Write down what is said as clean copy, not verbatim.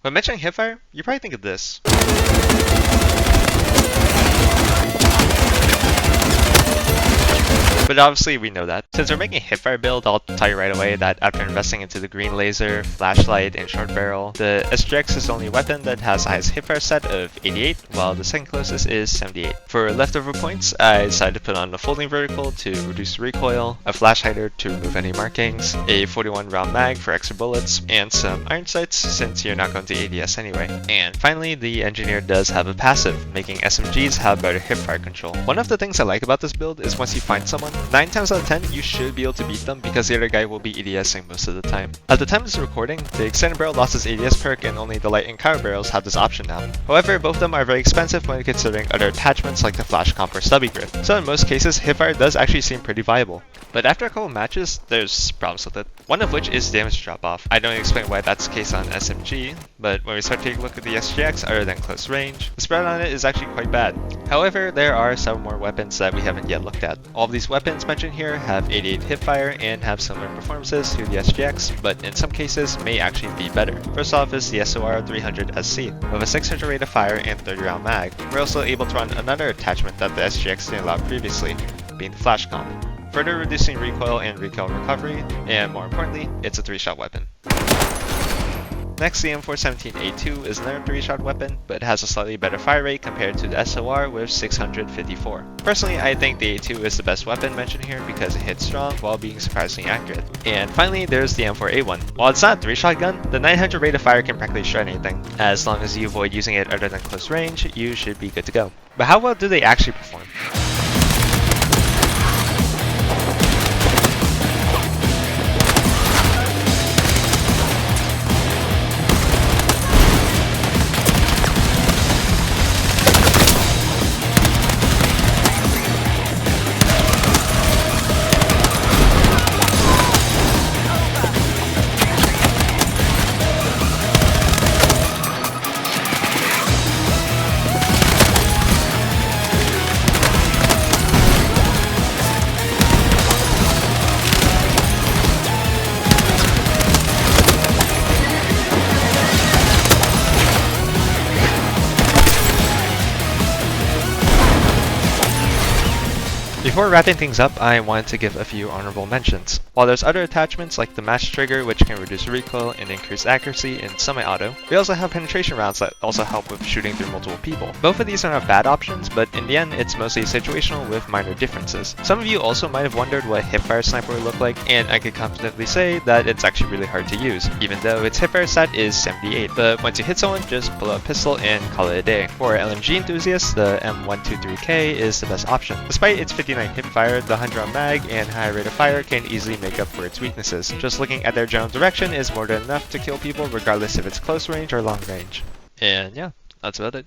When mentioning Hipfire, you probably think of this. But obviously we know that. Since we're making a Hipfire build, I'll tell you right away that after investing into the green laser, flashlight, and short barrel, the SGX is the only weapon that has the highest Hipfire set of 88, while the second closest is 78. For leftover points, I decided to put on a folding vertical to reduce recoil, a flash hider to remove any markings, a 41 round mag for extra bullets, and some iron sights since you're not going to ADS anyway. And finally, the engineer does have a passive, making SMGs have better Hipfire control. One of the things I like about this build is once you find someone, 9 times out of 10 you should be able to beat them because the other guy will be ADSing most of the time. At the time of this recording, the extended barrel lost its ADS perk and only the light and counter barrels have this option now. However, both of them are very expensive when considering other attachments like the flash comp or stubby grip. So in most cases, Hipfire does actually seem pretty viable. But after a couple matches, there's problems with it. One of which is damage drop off. I don't explain why that's the case on SMG, but when we start taking a look at the SGX other than close range, the spread on it is actually quite bad. However, there are several more weapons that we haven't yet looked at. All of these weapons mentioned here have 88 Hipfire and have similar performances to the SGX, but in some cases may actually be better. First off is the SOR 300 SC. With a 600 rate of fire and 30 round mag, we're also able to run another attachment that the SGX didn't allow previously, being the flash comp, further reducing recoil and recoil recovery, and more importantly, it's a 3-shot weapon. Next, the M417A2 is another 3-shot weapon, but has a slightly better fire rate compared to the SOR with 654. Personally, I think the A2 is the best weapon mentioned here because it hits strong while being surprisingly accurate. And finally, there's the M4A1. While it's not a 3-shot gun, the 900 rate of fire can practically shred anything. As long as you avoid using it other than close range, you should be good to go. But how well do they actually perform? Before wrapping things up, I wanted to give a few honorable mentions. While there's other attachments like the match trigger which can reduce recoil and increase accuracy in semi-auto, we also have penetration rounds that also help with shooting through multiple people. Both of these are not bad options, but in the end it's mostly situational with minor differences. Some of you also might have wondered what Hipfire sniper would look like, and I could confidently say that it's actually really hard to use, even though its Hipfire set is 78. But once you hit someone, just pull out a pistol and call it a day. For LMG enthusiasts, the M123K is the best option. Despite its 59 Hipfire, the 100 round mag, and high rate of fire can easily make up for its weaknesses. Just looking at their general direction is more than enough to kill people regardless if it's close range or long range. And yeah, that's about it.